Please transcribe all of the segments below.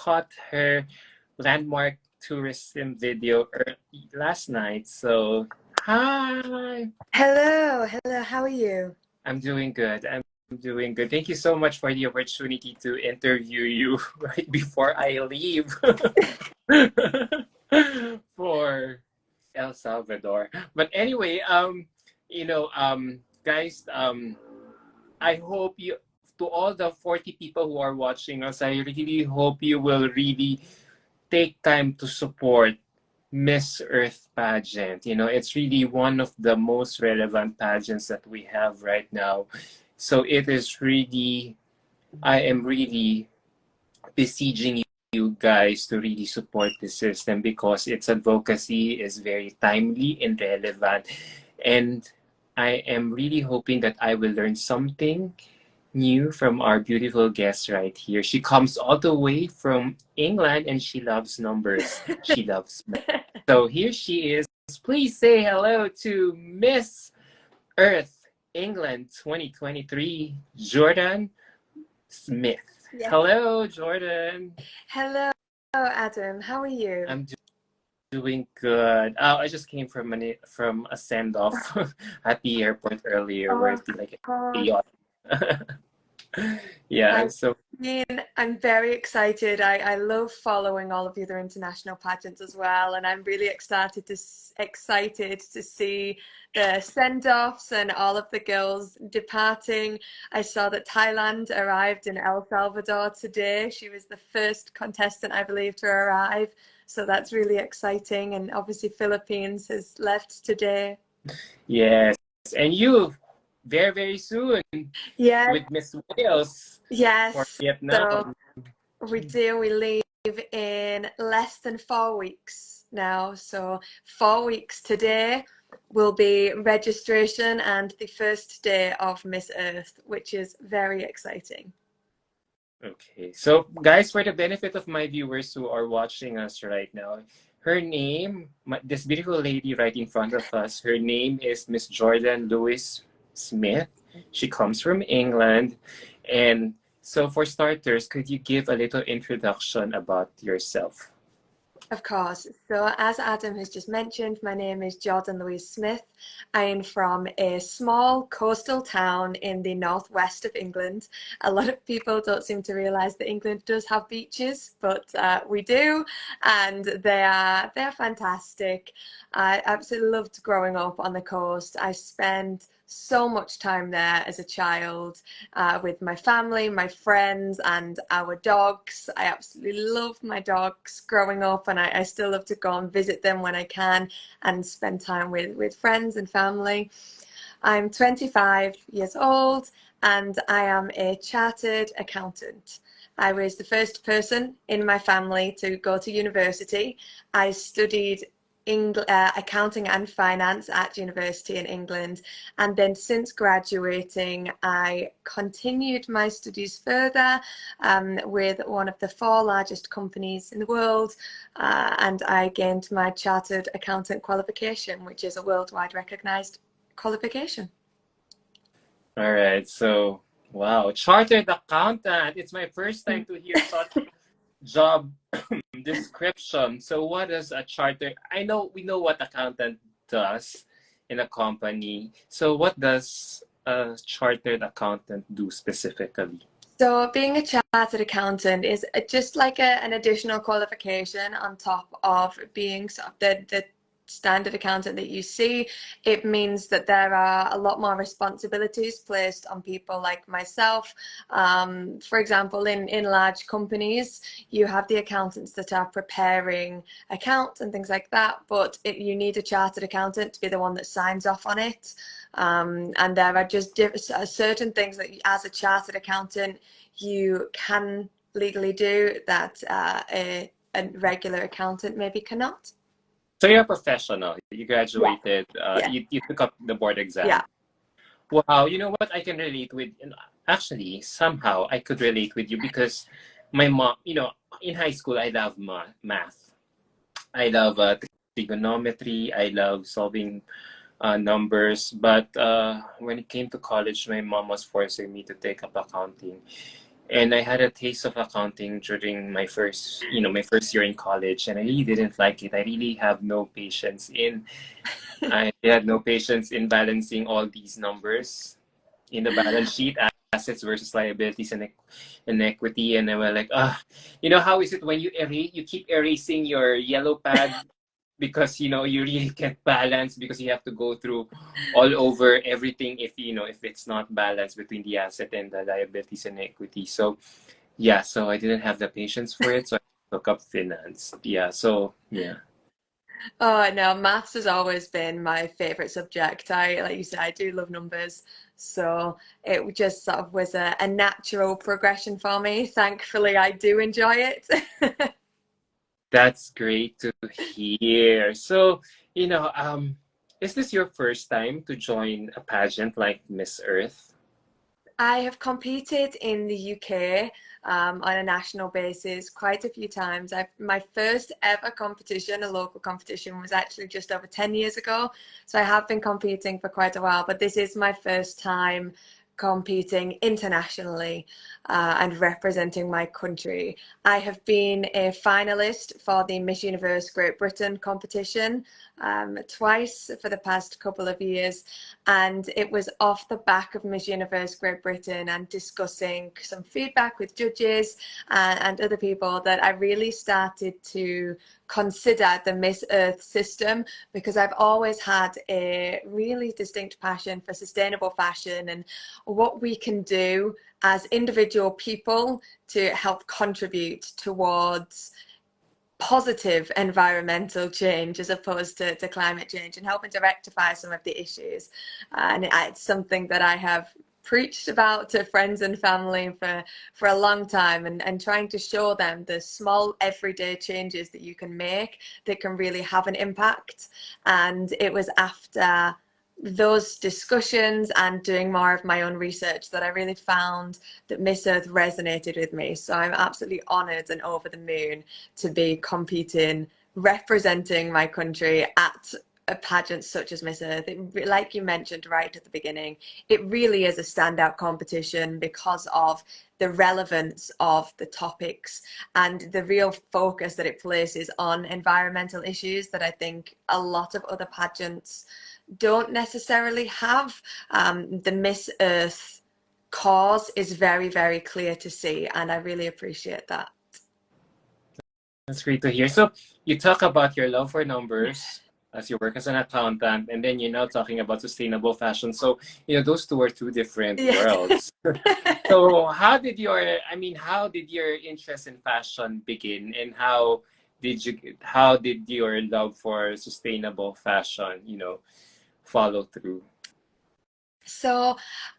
caught her landmark tourism video last night. So, hi. Hello, hello, how are you? I'm doing good. I'm doing good. Thank you so much for the opportunity to interview you right before I leave for El Salvador. But anyway, guys, I hope you, to all the 40 people who are watching us, I really hope you will really take time to support Miss Earth pageant. You know, it's really one of the most relevant pageants that we have right now. So it is really, I am really besieging you guys to really support the system because its advocacy is very timely and relevant. And I am really hoping that I will learn something new from our beautiful guest right here. She comes all the way from England and she loves numbers. She loves math. So here she is. Please say hello to Miss Earth England 2023, Jordan Smith. Yes. Hello, Jordan. Hello, Adam, how are you? I'm doing good. Oh, I just came from a send off at the airport earlier, where Oh, it's like God. chaotic. Yeah. I So mean, I'm very excited. I love following all of the other international pageants as well, and I'm really excited to see the send-offs and all of the girls departing. I saw that Thailand arrived in El Salvador today. She was the first contestant, I believe, to arrive. So that's really exciting. And obviously, Philippines has left today. yes, and you very very soon Yes, with Miss Wales for yes. So Vietnam. we do. We leave in less than 4 weeks now. So 4 weeks today will be registration and the first day of Miss Earth, which is very exciting. Okay, so guys, for the benefit of my viewers who are watching us right now, her name, this beautiful lady right in front of us, her name is Miss Jordan Lewis Smith. She comes from England. And so, for starters, could you give a little introduction about yourself? Of course. So, as Adam has just mentioned, my name is Jordan Louise Smith. I am from a small coastal town in the northwest of England. A lot of people don't seem to realise that England does have beaches, but we do, and they're fantastic. I absolutely loved growing up on the coast. I spent so much time there as a child with my family, my friends, and our dogs. I absolutely loved my dogs growing up, and I still love to go and visit them when I can and spend time with friends and family. I'm 25 years old and I am a chartered accountant. I was the first person in my family to go to university. I studied accounting and finance at university in England, and then since graduating I continued my studies further with one of the 4 largest companies in the world, and I gained my chartered accountant qualification, which is a worldwide recognized qualification. All right, so wow, chartered accountant. It's my first time to hear such job description. So what does a charter? I know we know what accountant does in a company. So what does a chartered accountant do specifically? So being a chartered accountant is just like an additional qualification on top of being sort of the standard accountant that you see. It means that there are a lot more responsibilities placed on people like myself. For example, in large companies, you have the accountants that are preparing accounts and things like that, but you need a chartered accountant to be the one that signs off on it. And there are just certain things that as a chartered accountant you can legally do that a regular accountant maybe cannot. So you're a professional. You Yeah, graduated. yeah, You took up the board yeah. exam. Wow, you know what I can relate with? And actually, somehow I could relate with you because my mom, in high school, I love math. I love trigonometry. I love solving numbers. But when it came to college, my mom was forcing me to take up accounting. And I had a taste of accounting during my first, my first year in college, and I really didn't like it. I really have no patience in. I had no patience in balancing all these numbers in the balance sheet, assets versus liabilities and equity, and I was like, how is it when you keep erasing your yellow pad because you really can't balance because you have to go through all over everything if it's not balanced between the asset and the liabilities and equity. So yeah, so I didn't have the patience for it, so I took up finance. Yeah, so yeah. Oh no, maths has always been my favorite subject. Like you said, I do love numbers. So it just sort of was a natural progression for me. Thankfully, I do enjoy it. That's great to hear. So, is this your first time to join a pageant like Miss Earth? I have competed in the UK on a national basis quite a few times. My first ever competition, a local competition, was actually just over 10 years ago. So I have been competing for quite a while, but this is my first time competing internationally and representing my country. I have been a finalist for the Miss Universe Great Britain competition twice for the past couple of years, and it was off the back of Miss Universe Great Britain and discussing some feedback with judges and other people that I really started to consider the Miss Earth system, because I've always had a really distinct passion for sustainable fashion and what we can do as individual people to help contribute towards positive environmental change as opposed to climate change, and helping to rectify some of the issues. And it's something that I have preached about to friends and family for a long time, and trying to show them the small everyday changes that you can make that can really have an impact. And it was after those discussions and doing more of my own research that I really found that Miss Earth resonated with me. So I'm absolutely honoured and over the moon to be competing, representing my country at a pageant such as Miss Earth. Like you mentioned right at the beginning, it really is a standout competition because of the relevance of the topics and the real focus that it places on environmental issues that I think a lot of other pageants don't necessarily have. The Miss Earth cause is very, very clear to see, and I really appreciate that. That's great to hear. So, you talk about your love for numbers as you work as an accountant, and then you're now talking about sustainable fashion. So, those two are two different Yeah. worlds. So, how did your interest in fashion begin, and how did your love for sustainable fashion, follow through? So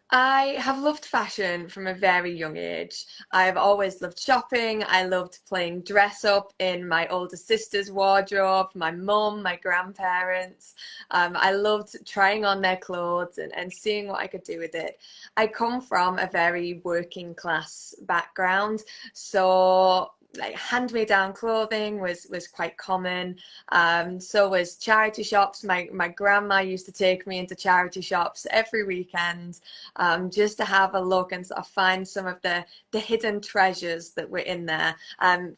I have loved fashion from a very young age. I've always loved shopping. I loved playing dress up in my older sister's wardrobe, my mum, my grandparents. I loved trying on their clothes and seeing what I could do with it. I come from a very working class background, so like hand-me-down clothing was quite common. So was charity shops. My grandma used to take me into charity shops every weekend, just to have a look and sort of find some of the hidden treasures that were in there.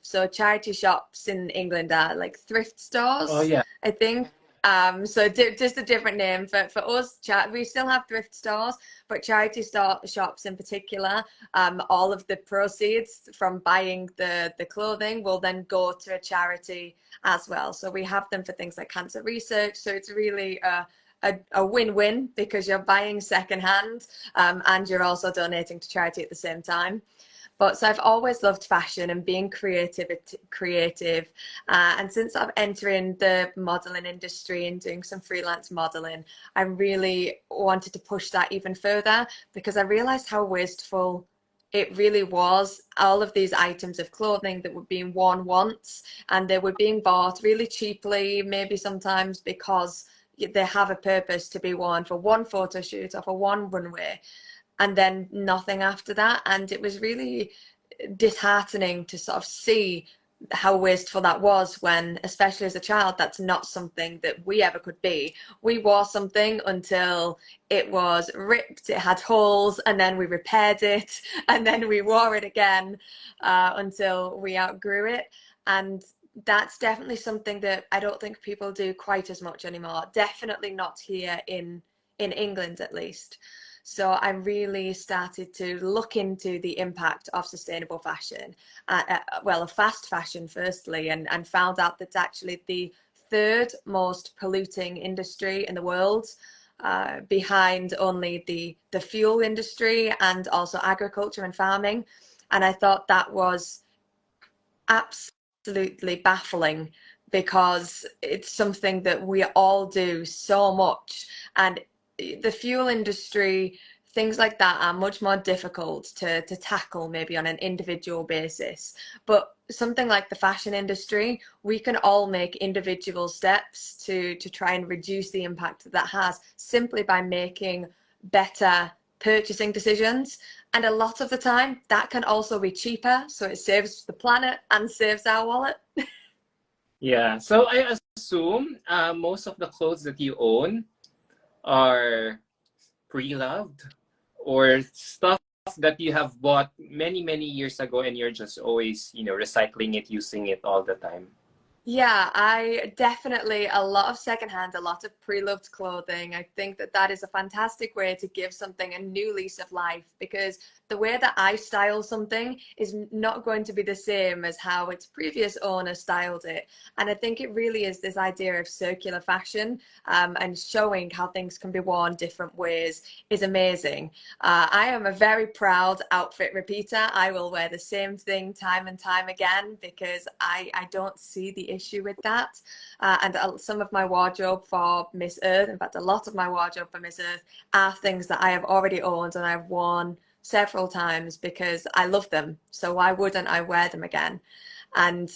So charity shops in England are like thrift Oh stores, yeah. I think. So just a different name for us. We still have thrift stores, but charity shops in particular, all of the proceeds from buying the clothing will then go to a charity as well. So we have them for things like cancer research. So it's really a win-win, because you're buying secondhand, and you're also donating to charity at the same time. But so I've always loved fashion and being creative. And since I'm entering the modeling industry and doing some freelance modeling, I really wanted to push that even further, because I realized how wasteful it really was. All of these items of clothing that were being worn once, and they were being bought really cheaply, maybe sometimes because they have a purpose to be worn for one photo shoot or for one runway, and then nothing after that. And it was really disheartening to sort of see how wasteful that was when, especially as a child, that's not something that we ever could be. We wore something until it was ripped, it had holes, and then we repaired it, and then we wore it again until we outgrew it. And that's definitely something that I don't think people do quite as much anymore. Definitely not here in England, at least. So I really started to look into the impact of sustainable fashion, well, of fast fashion firstly, and found out that actually the third most polluting industry in the world, behind only the fuel industry and also agriculture and farming. And I thought that was absolutely baffling because it's something that we all do so much. And the fuel industry, things like that are much more difficult to tackle maybe on an individual basis. But something like the fashion industry, we can all make individual steps to try and reduce the impact that that has simply by making better purchasing decisions. And a lot of the time, that can also be cheaper, so it saves the planet and saves our wallet. Yeah. So I assume most of the clothes that you own are pre-loved or stuff that you have bought many, many years ago and you're just always, recycling it, using it all the time. Yeah, I definitely a lot of secondhand, a lot of pre-loved clothing. I think that that is a fantastic way to give something a new lease of life because the way that I style something is not going to be the same as how its previous owner styled it. And I think it really is this idea of circular fashion, and showing how things can be worn different ways is amazing. I am a very proud outfit repeater. I will wear the same thing time and time again because I don't see the issue with that. And some of my wardrobe for Miss Earth, in fact, a lot of my wardrobe for Miss Earth are things that I have already owned and I've worn several times because I love them. So why wouldn't I wear them again? And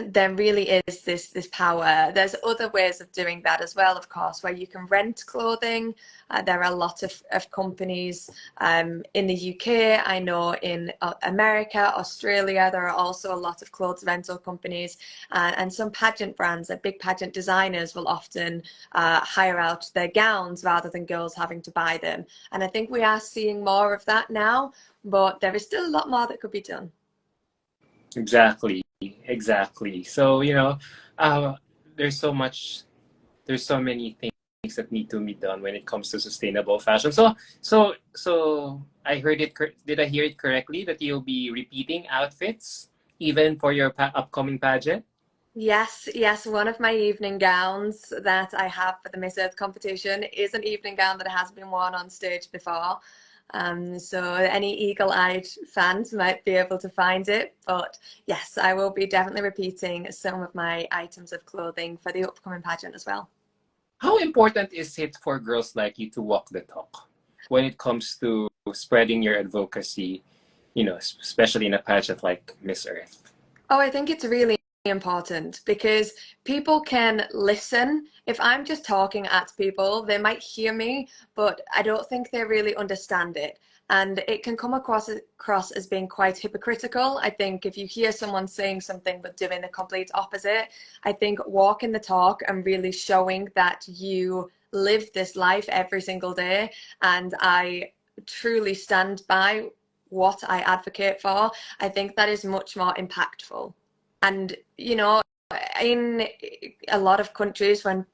there really is this power. There's other ways of doing that as well, of course, where you can rent clothing. There are a lot of companies in the UK. I know in America, Australia, there are also a lot of clothes rental companies, and some pageant brands, like big pageant designers, will often hire out their gowns rather than girls having to buy them. And I think we are seeing more of that now, but there is still a lot more that could be done. Exactly. Exactly. So, uh, there's so much, there's so many things that need to be done when it comes to sustainable fashion. So I heard it, did I hear it correctly that you'll be repeating outfits even for your upcoming pageant? Yes, yes. One of my evening gowns that I have for the Miss Earth competition is an evening gown that has been worn on stage before. So any eagle-eyed fans might be able to find it. But yes, I will be definitely repeating some of my items of clothing for the upcoming pageant as well. How important is it for girls like you to walk the talk when it comes to spreading your advocacy, especially in a pageant like Miss Earth? Oh, I think it's really important because people can listen. If I'm just talking at people, they might hear me, but I don't think they really understand it. And it can come across as being quite hypocritical. I think if you hear someone saying something but doing the complete opposite, I think walking the talk and really showing that you live this life every single day and I truly stand by what I advocate for, I think that is much more impactful. And, in a lot of countries, when,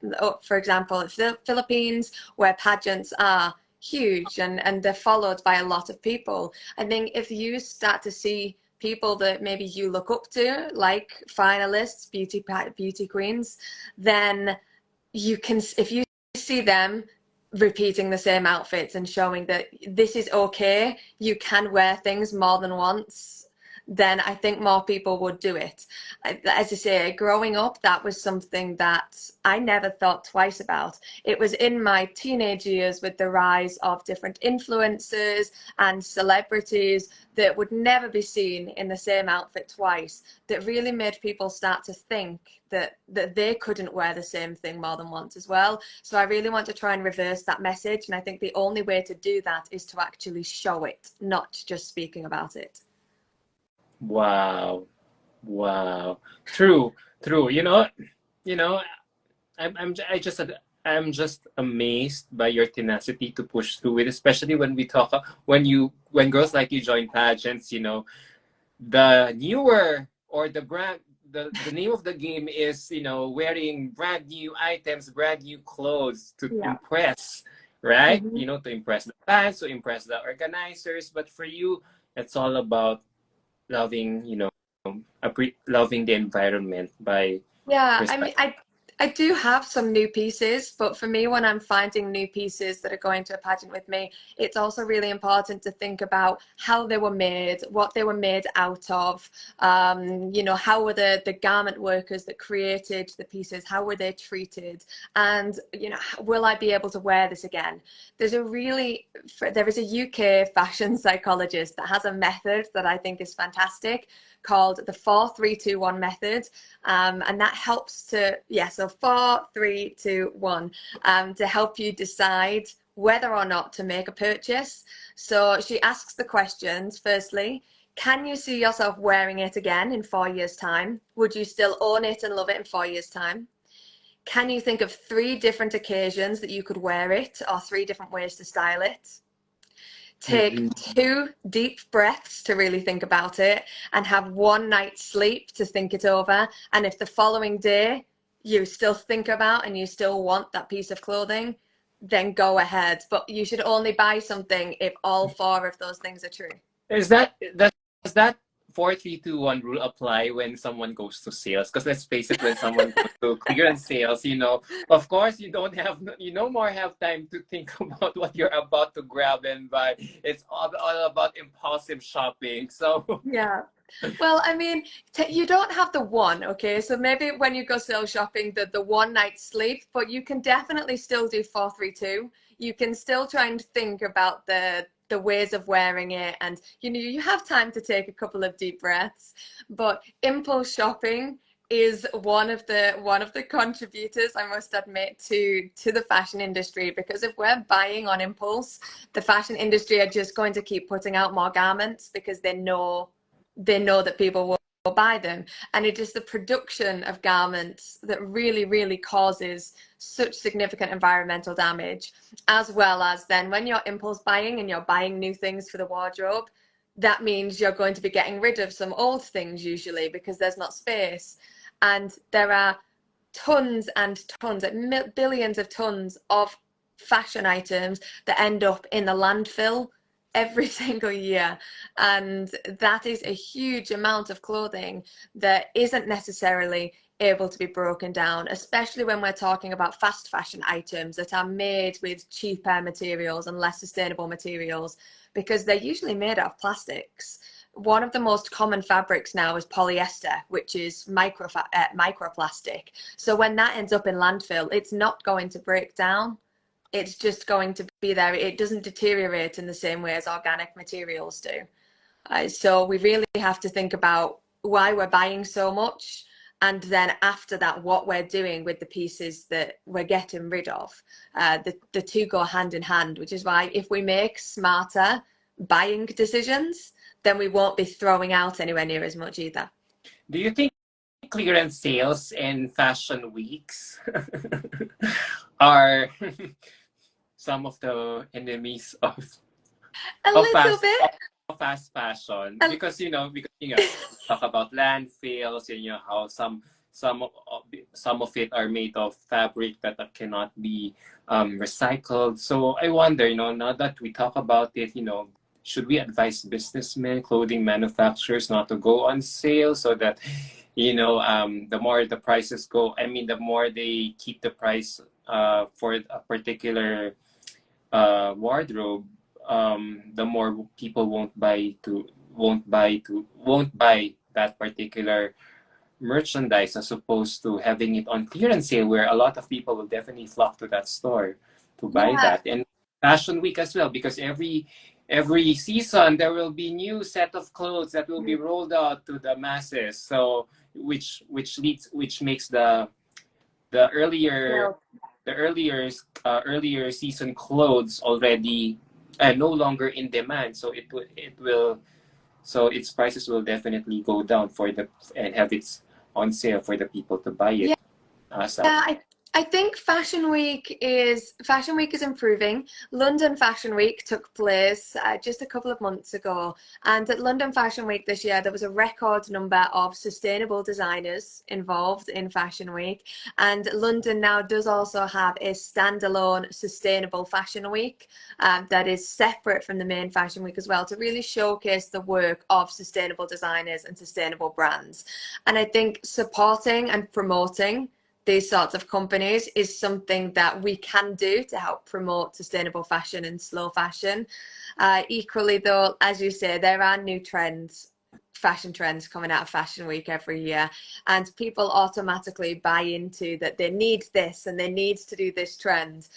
for example, the Philippines, where pageants are huge and they're followed by a lot of people, I think if you start to see people that maybe you look up to, like finalists, beauty queens, then you can, if you see them repeating the same outfits and showing that this is okay, you can wear things more than once, then I think more people would do it. As I say, growing up, that was something that I never thought twice about. It was in my teenage years with the rise of different influencers and celebrities that would never be seen in the same outfit twice that really made people start to think that they couldn't wear the same thing more than once as well. So I really want to try and reverse that message. And I think the only way to do that is to actually show it, not just speaking about it. Wow. Wow. True. True. You know, I'm just amazed by your tenacity to push through it, especially when we talk when girls like you join pageants, the newer or the brand the name of the game is, wearing brand new items, brand new clothes to Yeah. impress, right? Hmm. To impress the fans, to impress the organizers. But for you, it's all about loving, loving the environment by Yeah, I respect. mean, I do have some new pieces, but for me, when I'm finding new pieces that are going to a pageant with me, it's also really important to think about how they were made, what they were made out of. How were the garment workers that created the pieces, how were they treated? And, will I be able to wear this again? There is a UK fashion psychologist that has a method that I think is fantastic called the 4-3-2-1 method. And that helps so 4-3-2-1, to help you decide whether or not to make a purchase. So she asks the questions. Firstly, can you see yourself wearing it again in 4 years' time? Would you still own it and love it in 4 years' time? Can you think of 3 different occasions that you could wear it, or 3 different ways to style it? Take Mm-mm. 2 deep breaths to really think about it, and have one night's sleep to think it over. And if the following day you still think about and you still want that piece of clothing, then go ahead. But you should only buy something if all 4 of those things are true. Does that 4-3-2-1 rule apply when someone goes to sales? Because let's face it, when someone goes to clearance sales, of course you no more have time to think about what you're about to grab and buy. It's all about impulsive shopping. So Yeah. Well, I mean, you don't have the one, okay? So maybe when you go sale shopping, the one night sleep, but you can definitely still do 4-3-2. You can still try and think about the ways of wearing it, and you have time to take a couple of deep breaths. But impulse shopping is one of the contributors, I must admit, to the fashion industry, because if we're buying on impulse, the fashion industry are just going to keep putting out more garments because they know that people will buy them. And it is the production of garments that really, really causes such significant environmental damage, as well as then when you're impulse buying and you're buying new things for the wardrobe, that means you're going to be getting rid of some old things usually because there's not space. And there are tons and tons, like billions of tons of fashion items that end up in the landfill every single year. And that is a huge amount of clothing that isn't necessarily able to be broken down, especially when we're talking about fast fashion items that are made with cheaper materials and less sustainable materials, because they're usually made out of plastics. One of the most common fabrics now is polyester, which is microplastic. So when that ends up in landfill, it's not going to break down. It's just going to be there. It doesn't deteriorate in the same way as organic materials do. So we really have to think about why we're buying so much, and then after that, what we're doing with the pieces that we're getting rid of. The two go hand in hand, which is why if we make smarter buying decisions, then we won't be throwing out anywhere near as much either. do you think clearance sales and fashion weeks are some of the enemies A of little fast bit. fast fashion? A, Because talk about landfills, and how some of it are made of fabric that cannot be recycled. So I wonder, now that we talk about it, should we advise businessmen, clothing manufacturers, not to go on sale, so that the more the prices go, I mean, the more they keep the price for a particular wardrobe, the more people won't buy that particular merchandise, as opposed to having it on clearance sale, where a lot of people will definitely flock to that store to buy yeah. that. And fashion week as well, because every season there will be new set of clothes that will be rolled out to the masses. So which makes the earlier Well, the earlier season clothes already no longer in demand. So it will So its prices will definitely go down for the and have its on sale for the people to buy it Yeah, ASAP. I think Fashion Week is improving. London Fashion Week took place just a couple of months ago, and at London Fashion Week this year there was a record number of sustainable designers involved in Fashion Week, and London now does also have a standalone sustainable Fashion Week that is separate from the main Fashion Week as well, to really showcase the work of sustainable designers and sustainable brands. And I think supporting and promoting these sorts of companies is something that we can do to help promote sustainable fashion and slow fashion. Equally, though, as you say, there are new trends, fashion trends coming out of Fashion Week every year, and people automatically buy into that they need this and they need to do this trend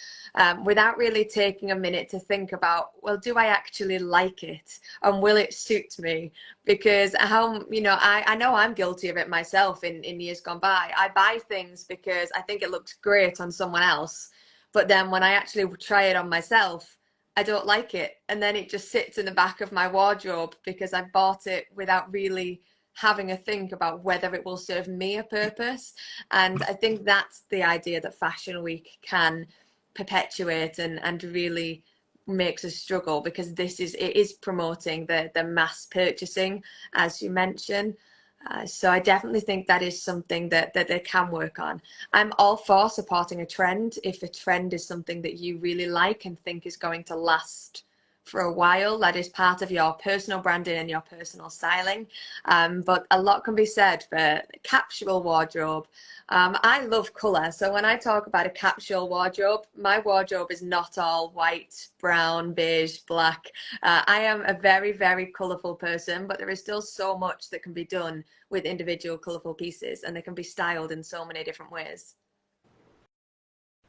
without really taking a minute to think about, well, do I actually like it and will it suit me? Because I know I'm guilty of it myself in years gone by. I buy things because I think it looks great on someone else, but then when I actually try it on myself, I don't like it, and then it just sits in the back of my wardrobe because I bought it without really having a think about whether it will serve me a purpose. And I think that's the idea that Fashion Week can perpetuate and really makes us struggle, because it is promoting the mass purchasing, as you mentioned. So I definitely think that is something that they can work on. I'm all for supporting a trend if a trend is something that you really like and think is going to last for a while. That is part of your personal branding and your personal styling. But a lot can be said for capsule wardrobe. I love colour, so when I talk about a capsule wardrobe, my wardrobe is not all white, brown, beige, black. I am a very, very colourful person, but there is still so much that can be done with individual colourful pieces, and they can be styled in so many different ways.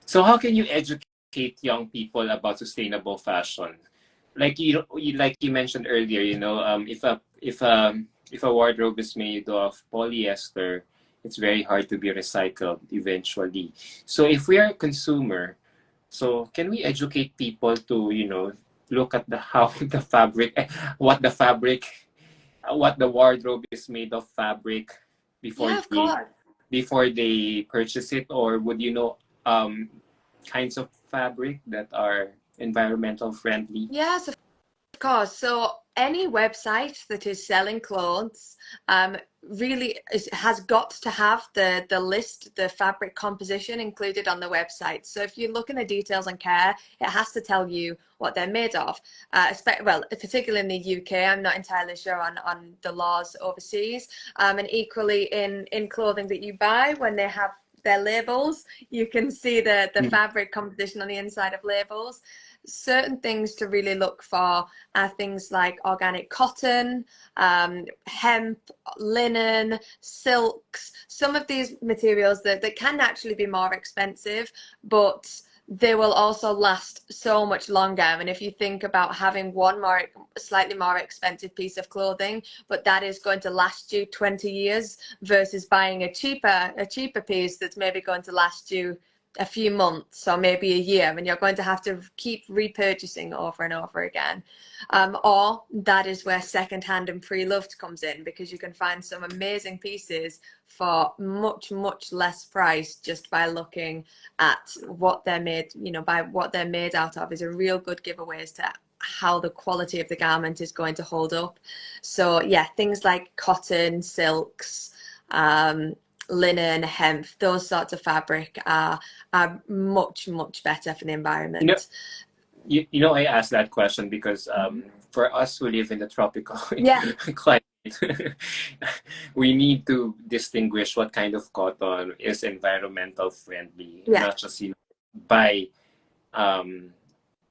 So how can you educate young people about sustainable fashion? Like like you mentioned earlier, if a wardrobe is made of polyester, it's very hard to be recycled eventually. So if we are a consumer, so can we educate people to, look at the how the fabric, what the wardrobe is made of fabric before Yeah, of they course. purchase it, or would um kinds of fabric that are environmental friendly? Yes, of course. So any website that is selling clothes has got to have the list, the fabric composition included on the website. So if you look in the details and care, it has to tell you what they're made of. Well, particularly in the UK, I'm not entirely sure on the laws overseas. And equally in clothing that you buy, when they have their labels, you can see the Mm. fabric composition on the inside of labels. Certain things to really look for are things like organic cotton, hemp, linen, silks. Some of these materials that can actually be more expensive, but they will also last so much longer. And if you think about having slightly more expensive piece of clothing, but that is going to last you 20 years versus buying a cheaper piece that's maybe going to last you a few months or maybe a year, and you're going to have to keep repurchasing over and over again. Or that is where secondhand and pre-loved comes in, because you can find some amazing pieces for much, much less price just by looking at what they're made, by what they're made out of, is a real good giveaway as to how the quality of the garment is going to hold up. So yeah, things like cotton, silks, linen, hemp, those sorts of fabric are much, much better for the You know, environment. I asked that question because for us who live in the tropical Yeah, climate, we need to distinguish what kind of cotton is environmental friendly, yeah. not just buy um,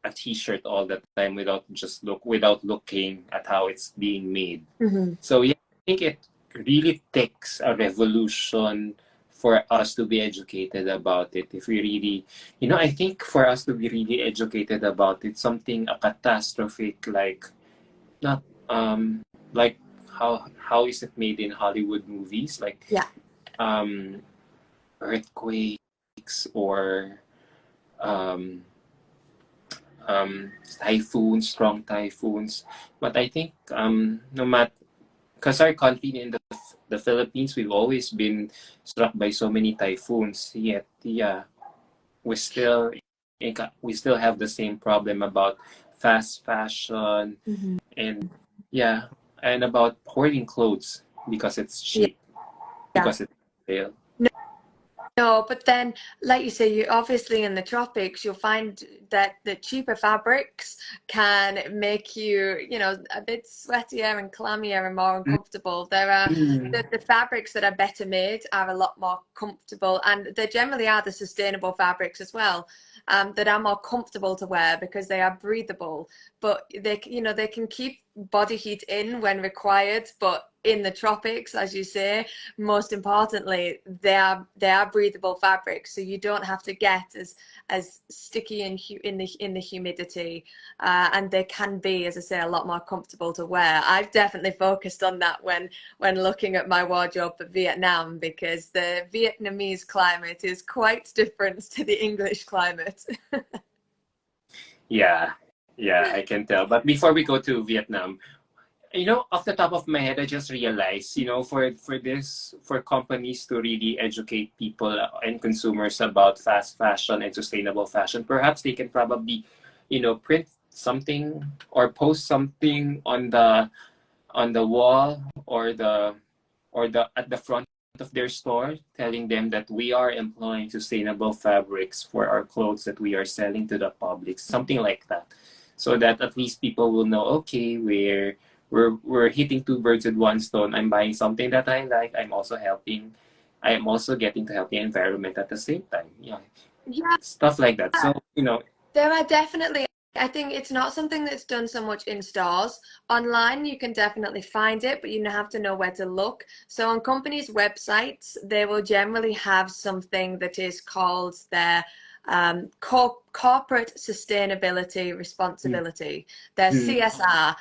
a t-shirt all the time without looking at how it's being made. Hmm. So yeah, I think it really takes a revolution for us to be educated about it. If we really, I think for us to be really educated about it, something a catastrophic like not like how is it made in Hollywood movies, like Yeah. um earthquakes or um typhoons, strong typhoons. But I think no matter, because our country in the Philippines, we've always been struck by so many typhoons. Yet, yeah, we still we still have the same problem about fast fashion Mhm. and yeah, and about hoarding clothes because it's Yeah. cheap, because it's sale. No, but then, like you say, you obviously in the tropics, you'll find that the cheaper fabrics can make you, you know, a bit sweatier and clammier and more uncomfortable. There are Mm. the fabrics that are better made are a lot more comfortable, and they generally are the sustainable fabrics as well, that are more comfortable to wear because they are breathable. But they, you know, they can keep body heat in when required, but in the tropics, as you say, most importantly, they are breathable fabrics, so you don't have to get as sticky in the humidity, and they can be, as I say, a lot more comfortable to wear. I've definitely focused on that when looking at my wardrobe for Vietnam, because the Vietnamese climate is quite different to the English climate. Yeah, yeah, I can tell. But before we go to Vietnam, off the top of my head, I just realized, for companies to really educate people and consumers about fast fashion and sustainable fashion, perhaps they can probably, print something or post something on the wall or the at the front of their store, telling them that we are employing sustainable fabrics for our clothes that we are selling to the public, something like that, so that at least people will know, okay, we're hitting two birds with one stone. I'm buying something that I like. I am also getting to help the environment at the same time. Yeah, Yeah, stuff like that. So, there are definitely, I think it's not something that's done so much in stores. Online, you can definitely find it, but you have to know where to look. So on companies' websites, they will generally have something that is called their corporate sustainability responsibility, their mm, CSR,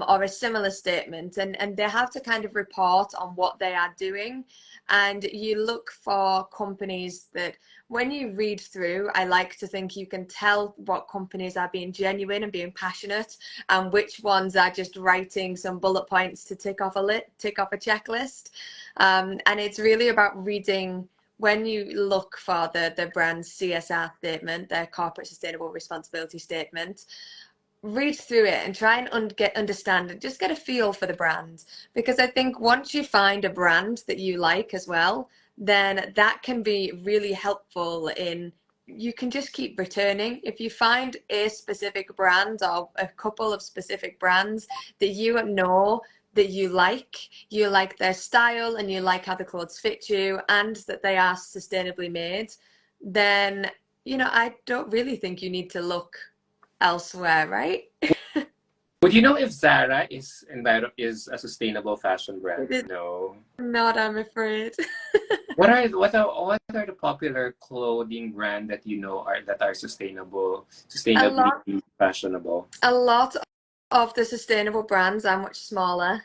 or a similar statement. And they have to kind of report on what they are doing. And you look for companies that, when you read through, I like to think you can tell what companies are being genuine and being passionate, and which ones are just writing some bullet points to tick off a checklist. And it's really about reading. When you look for the brand's CSR statement, their corporate sustainable responsibility statement, read through it and try and understand and just get a feel for the brand, because I think once you find a brand that you like as well, then that can be really helpful in, you can just keep returning. If you find a specific brand or a couple of specific brands that you know that you like their style and you like how the clothes fit you and that they are sustainably made, then I don't really think you need to look elsewhere, right? would you know if Zara is a sustainable fashion brand? It is No. not, I'm afraid. What are the popular clothing brand that are A sustainably lot, fashionable? a lot of the sustainable brands are much smaller.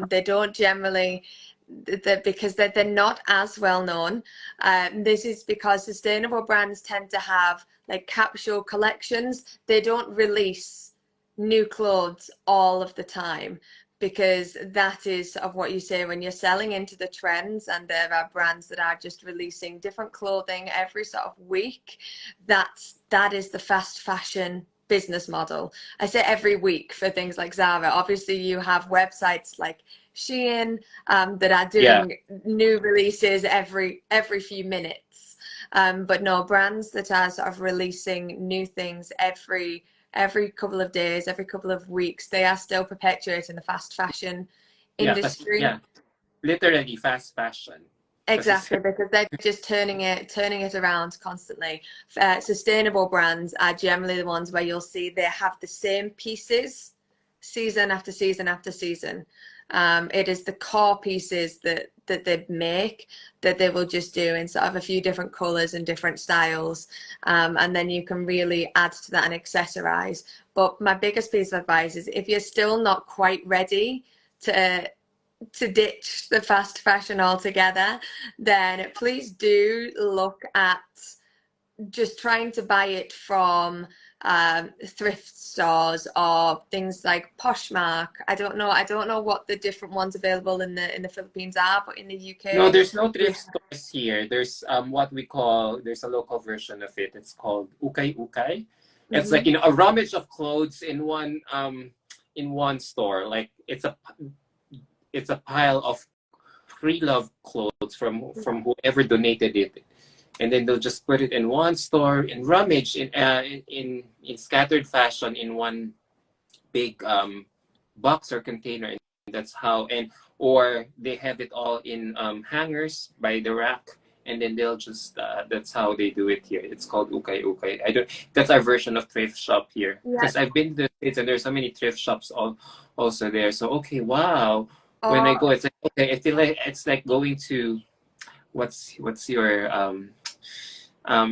They don't generally, because they're not as well known. This is because sustainable brands tend to have like capsule collections. They don't release new clothes all of the time, because that is of what you say when you're selling into the trends, and there are brands that are just releasing different clothing every sort of week. That is the fast fashion business model. I say every week for things like Zara. Obviously, you have websites like Shein, that are Yeah, doing new releases every few minutes. But no, brands that are sort of releasing new things every couple of days, every couple of weeks, they are still perpetuating the fast fashion yeah, industry. yeah, literally fast fashion. Because Exactly, because they're just turning it around constantly. Sustainable brands are generally the ones where you'll see they have the same pieces season after season after season. It is the core pieces that they make, that they will just do in sort of a few different colors and different styles, and then you can really add to that and accessorize. But my biggest piece of advice is, if you're still not quite ready to ditch the fast fashion altogether, then please do look at just trying to buy it from thrift stores or things like Poshmark. I don't know what the different ones available in the Philippines are, but in the No, UK there's no we thrift stores here. There's what we call, there's a local version of it. It's called ukay ukay. It's like, Mhm. you know, a rummage of clothes in one store. Like it's a pile of pre-loved clothes from whoever donated it, and then they'll just put it in one store and rummage in scattered fashion in one big box or container. And that's how, and or they have it all in hangers by the rack, and then they'll just that's how they do it here. It's called ukay ukay. I don't That's our version of thrift shop here, Yeah. because I've been to the States and there's so many thrift shops also there. So okay, wow. When I Or go, it's like, okay, I feel like it's like going to what's your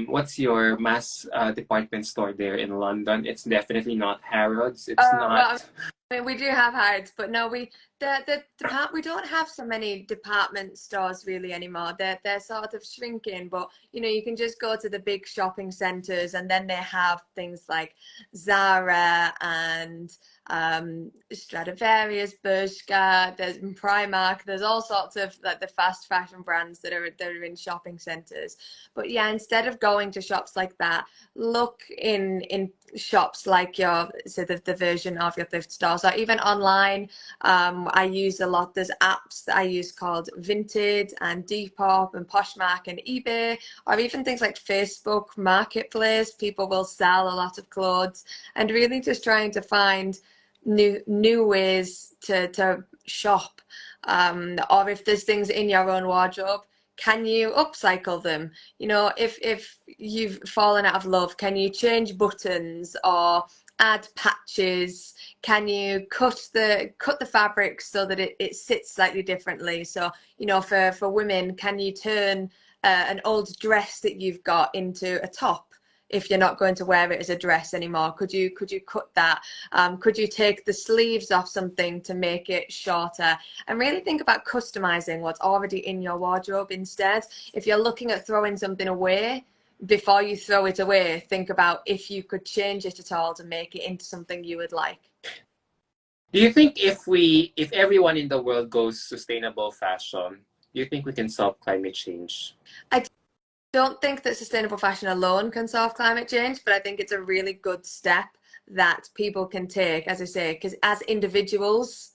what's your mass department store there in London? It's definitely not Harrods. It's well, not. I mean, we do have hides, but no, we don't have so many department stores really anymore. They're sort of shrinking, but you know, you can just go to the big shopping centers, and then they have things like Zara and Stradivarius, Bershka, there's Primark. There's all sorts of like the fast fashion brands that are in shopping centers. But yeah, instead of going to shops like that, look in shops like your so the version of your thrift stores or even online. I use a lot, there's apps that I use called Vinted and Depop and Poshmark and eBay, or even things like Facebook Marketplace. People will sell a lot of clothes, and really just trying to find new ways to shop. Or if there's things in your own wardrobe, can you upcycle them? You know, if you've fallen out of love, can you change buttons or add patches? Can you cut the fabric so that it sits slightly differently? So, you know, for women, can you turn an old dress that you've got into a top if you're not going to wear it as a dress anymore? Could you cut that? Could you take the sleeves off something to make it shorter? And really think about customizing what's already in your wardrobe instead. If you're looking at throwing something away, before you throw it away, think about if you could change it at all to make it into something you would like. Do you think if everyone in the world goes sustainable fashion, do you think we can solve climate change? I don't think that sustainable fashion alone can solve climate change, but I think it's a really good step that people can take, as I say, because as individuals,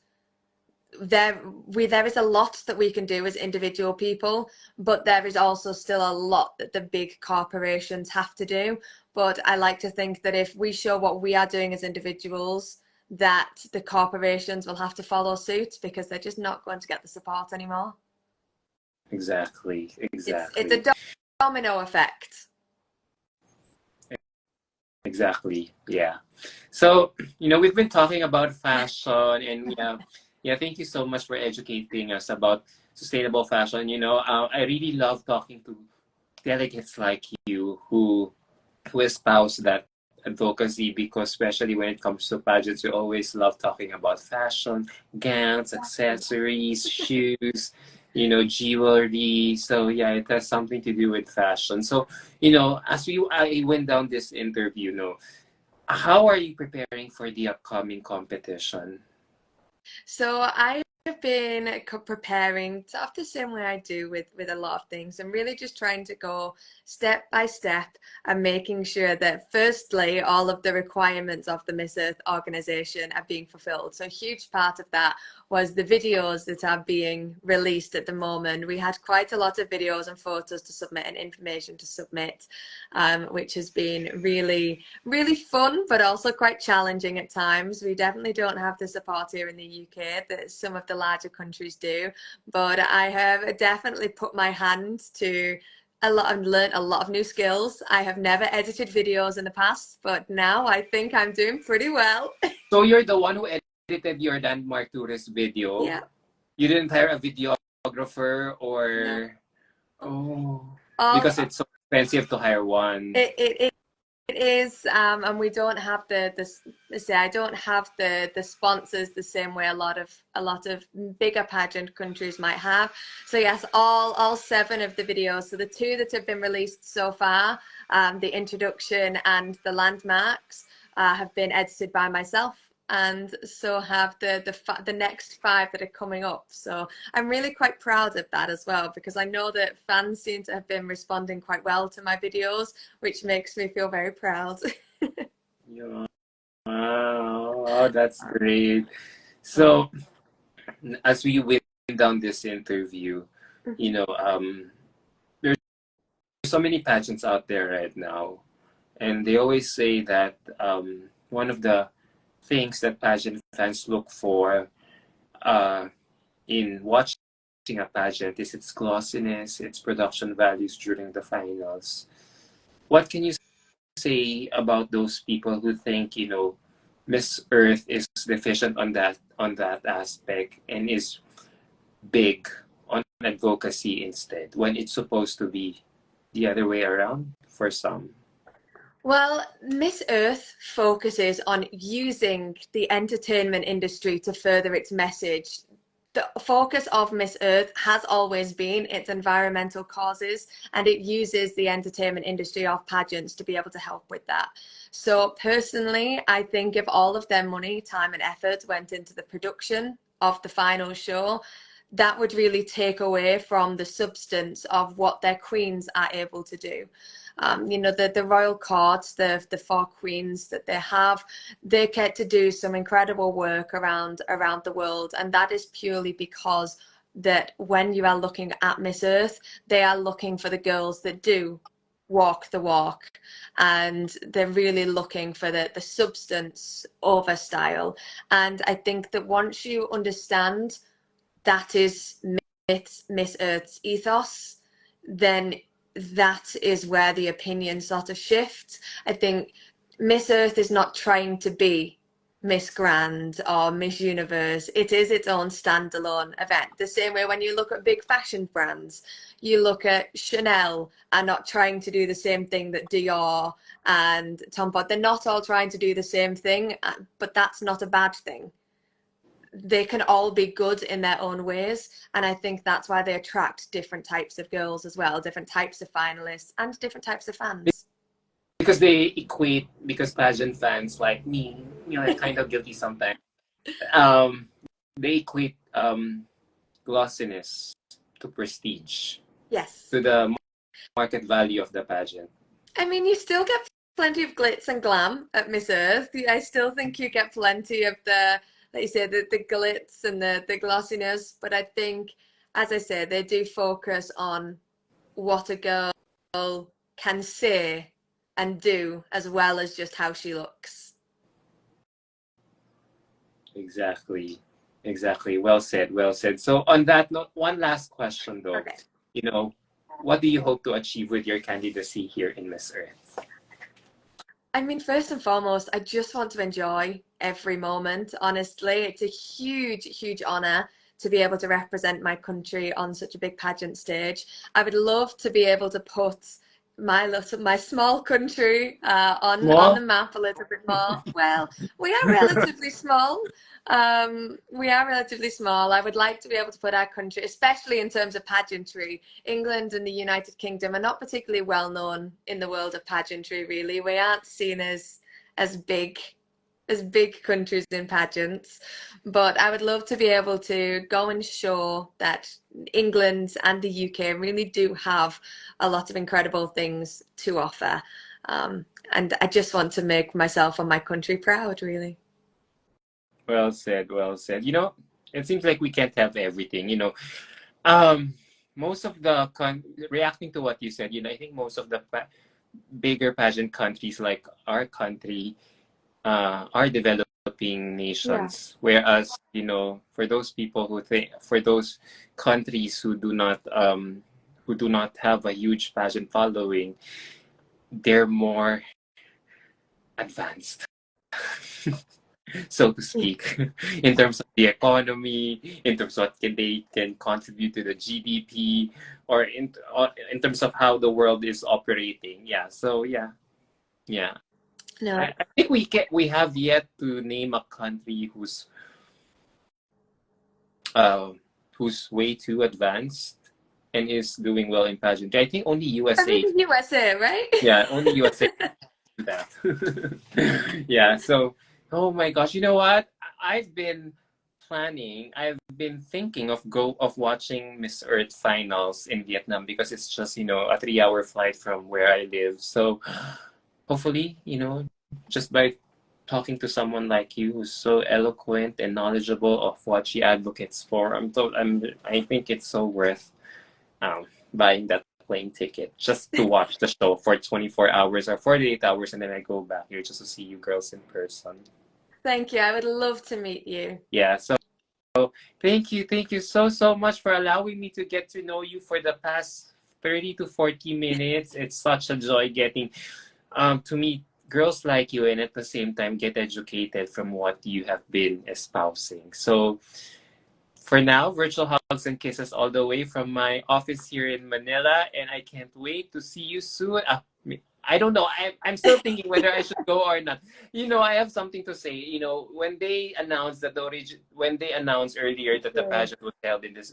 there is a lot that we can do as individual people, but there is also still a lot that the big corporations have to do. But I like to think that if we show what we are doing as individuals, that the corporations will have to follow suit because they're just not going to get the support anymore. Exactly, It's a exactly, domino effect. exactly. Yeah. So, you know, we've been talking about fashion, and yeah, yeah. Thank you so much for educating us about sustainable fashion. You know, I really love talking to delegates like you who espouse that advocacy, because especially when it comes to pageants, we always love talking about fashion, gowns, accessories, shoes, you know, jewelry. So yeah, it has something to do with fashion. So, you know, as I went down this interview, you know, how are you preparing for the upcoming competition? So I've been preparing sort of the same way I do with a lot of things, and really just trying to go step by step and making sure that firstly all of the requirements of the Miss Earth organization are being fulfilled. So a huge part of that was the videos that are being released at the moment. We had quite a lot of videos and photos to submit and information to submit, which has been really fun, but also quite challenging at times. We definitely don't have the support here in the UK that some of the larger countries do, but I have definitely put my hand to a lot and learned a lot of new skills. I have never edited videos in the past, but now I think I'm doing pretty well. So you're the one who edited your landmark tourist video. Yeah. You didn't hire a videographer No. or oh, All because it's so expensive to hire one. it is, and we don't have I don't have the sponsors the same way a lot of bigger pageant countries might have. So yes, all 7 of the videos. So the 2 that have been released so far, the introduction and the landmarks, have been edited by myself, and so have the next 5 that are coming up. So I'm really quite proud of that as well, because I know that fans seem to have been responding quite well to my videos, which makes me feel very proud. Yeah. Wow, oh, that's great. So as we went down this interview, you know, there's so many pageants out there right now, and they always say that one of the things that pageant fans look for in watching a pageant is its glossiness, its production values during the finals. What can you say about those people who think, you know, Miss Earth is deficient on that aspect and is big on advocacy instead, when it's supposed to be the other way around for some? Well, Miss Earth focuses on using the entertainment industry to further its message. The focus of Miss Earth has always been its environmental causes, and it uses the entertainment industry of pageants to be able to help with that. So personally, I think if all of their money, time and effort went into the production of the final show, that would really take away from the substance of what their queens are able to do. You know, the royal courts, the 4 queens that they have, they get to do some incredible work around the world, and that is purely because that when you are looking at Miss Earth, they are looking for the girls that do walk the walk, and they're really looking for the substance over style. And I think that once you understand that is Miss Earth's ethos, then that is where the opinion sort of shifts. I think Miss Earth is not trying to be Miss Grand or Miss Universe. It is its own standalone event. The same way when you look at big fashion brands, you look at Chanel are not trying to do the same thing that Dior and Tom Ford. They're not all trying to do the same thing, but that's not a bad thing. They can all be good in their own ways, and I think that's why they attract different types of girls as well, different types of finalists and different types of fans. Because they equate, because pageant fans like me, you know, are kind of guilty sometimes. Um, they equate glossiness to prestige, Yes. to the market value of the pageant. I mean, you still get plenty of glitz and glam at Miss Earth. I still think you get plenty of like you say, the glitz and the glossiness, but I think, as I say, they do focus on what a girl can say and do, as well as just how she looks. Exactly. Exactly. Well said. Well said. So on that note, one last question though. Okay. You know, what do you hope to achieve with your candidacy here in Miss Earth? I mean, first and foremost, I just want to enjoy every moment. Honestly, it's a huge honor to be able to represent my country on such a big pageant stage. I would love to be able to put my small country on the Well, map a little bit more. Well, we are relatively small. We are relatively small. I would like to be able to put our country, especially in terms of pageantry. England and the United Kingdom are not particularly well known in the world of pageantry, really. We aren't seen as big countries in pageants, but I would love to be able to go and show that England and the UK really do have a lot of incredible things to offer. And I just want to make myself and my country proud, really. well said. Well said. You know, it seems like we can't have everything. You know, um, most of the reacting to what you said, you know, I think most of the bigger pageant countries like our country are developing Yeah. nations, whereas, you know, for those people who think, for those countries who do not have a huge pageant following, they're more advanced, so to speak, in terms of the economy, in terms of what they can contribute to the GDP, or in terms of how the world is operating. Yeah. So yeah, yeah. No. I think we have yet to name a country uh, who's way too advanced and is doing well in pageantry. I think only I USA. think USA, right? Yeah, only USA do that. Yeah, so oh my gosh, you know what? I've been I've been thinking of watching Miss Earth finals in Vietnam because it's just, a 3-hour flight from where I live. So hopefully, just by talking to someone like you who's so eloquent and knowledgeable of what she advocates for, I think it's so worth um, buying that plane ticket just to watch the show for 24 hours or 48 hours, and then I go back here just to see you girls in person. Thank you. I would love to meet you. Yeah, so thank you so much for allowing me to get to know you for the past 30 to 40 minutes. It's such a joy getting to meet girls like you and at the same time get educated from what you have been espousing. So for now, virtual hugs and kisses all the way from my office here in Manila, and I can't wait to see you soon. I don't know. I'm still thinking whether I should go or not. I have something to say. When they announced when they announced earlier that the Sure. pageant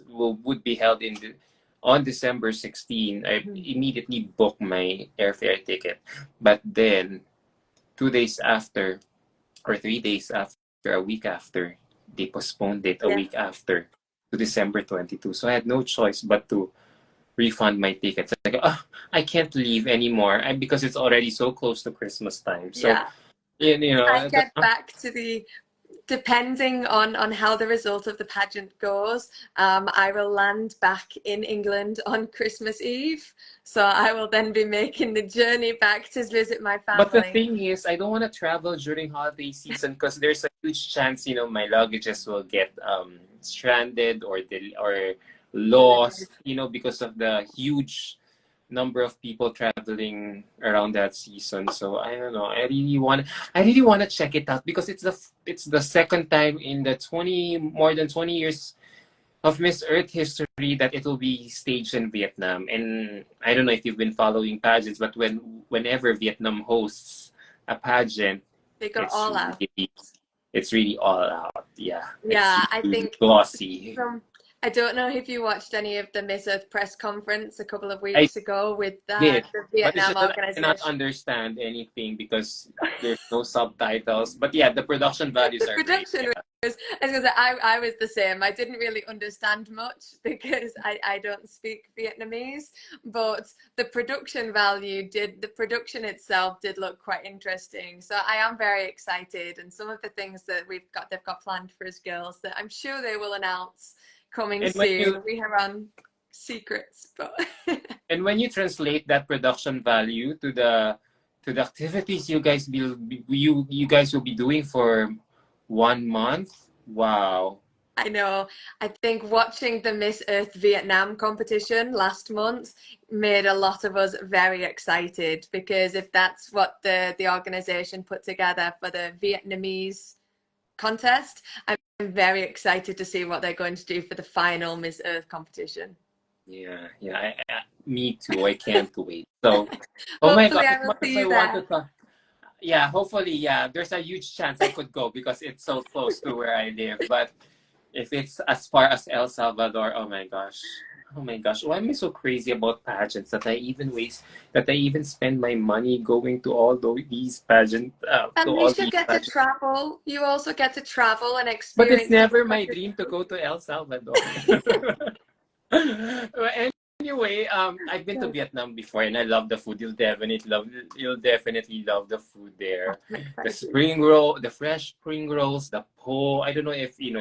would be held on December 16, I immediately booked my airfare ticket. But then 2 days after, or 3 days after, a week after, they postponed it a Yeah. week after to December 22. So I had no choice but to refund my tickets. Like, I can't leave anymore because it's already so close to Christmas time. So, Yeah. I the, get back to depending on how the result of the pageant goes, I will land back in England on Christmas Eve. So I will then be making the journey back to visit my but the family. thing is, I don't want to travel during holiday season because there's a huge chance, my luggages will get stranded or lost, because of the huge number of people traveling around that season. So I don't know. I really want to check it out because it's the second time in the more than 20 years of Miss Earth history that it will be staged in Vietnam. And I don't know if you've been following pageants, but whenever Vietnam hosts a pageant, They go it's all out. really it's really all out. Yeah, it's Yeah, I really think glossy. I don't know if you watched any of the Miss Earth press conference a couple of I weeks ago with did, the but it's Vietnam just that I cannot organization. understand anything because there's no subtitles. But yeah, the production values The are great. production Yeah. was, I was gonna say, I was the same. I didn't really understand much because I don't speak Vietnamese, but the production itself did look quite interesting. So I am very excited, and some of the things that they've got planned for us girls that I'm sure they will announce coming And when you soon. We are on secrets, but and when you translate that production value to the activities you guys will be doing for 1 month, wow. I know. I think watching the Miss Earth Vietnam competition last month made a lot of us very excited because if that's what the organization put together for the Vietnamese contest, I'm very excited to see what they're going to do for the final Miss Earth competition. Yeah, me too. I can't wait. So, oh my Hopefully, gosh, I as will much as see I you want to there. talk, yeah, hopefully, yeah, there's a huge chance I could go because it's so close to where I live. But if it's as far as El Salvador, oh my gosh. Oh my gosh, why am I so crazy about pageants that I even spend my money going to these At to all least you these get to pageants. travel. You also get to travel and But it's experience never different my countries. dream to go to El Salvador. Well, anyway, I've been to Vietnam before, and I love the food. You'll definitely love the food there. I'm The excited. spring roll, the fresh spring rolls, the po. I don't know if you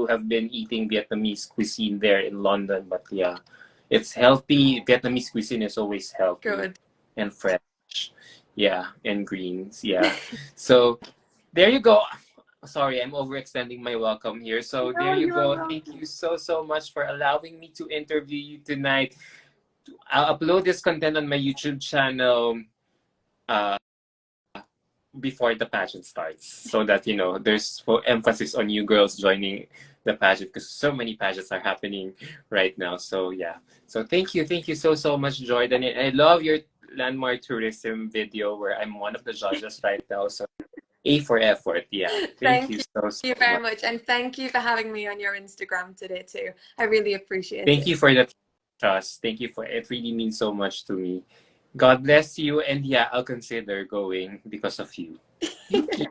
have been eating Vietnamese cuisine there in London, but yeah, it's healthy. Vietnamese cuisine is always healthy Good. and fresh. Yeah, and greens. Yeah. So there you go. Sorry, I'm overextending my welcome here. So there No, you you are go. welcome. Thank you so much for allowing me to interview you tonight. I'll upload this content on my YouTube channel uh, before the pageant starts, so that there's full emphasis on you girls joining the pageant because so many pageants are happening right now. So yeah. So thank you so much, Jordan. And I love landmark tourism video where I'm one of the judges right now. So A for effort. Yeah. Thank you so very much. much. And thank you for having me on your Instagram today too. I really appreciate Thank it. you for the trust. Thank you for it. Really means so much to me. God bless you. And yeah, I'll consider going because of you. Thank you.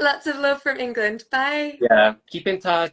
Lots of love from England. Bye. Yeah. Keep in touch.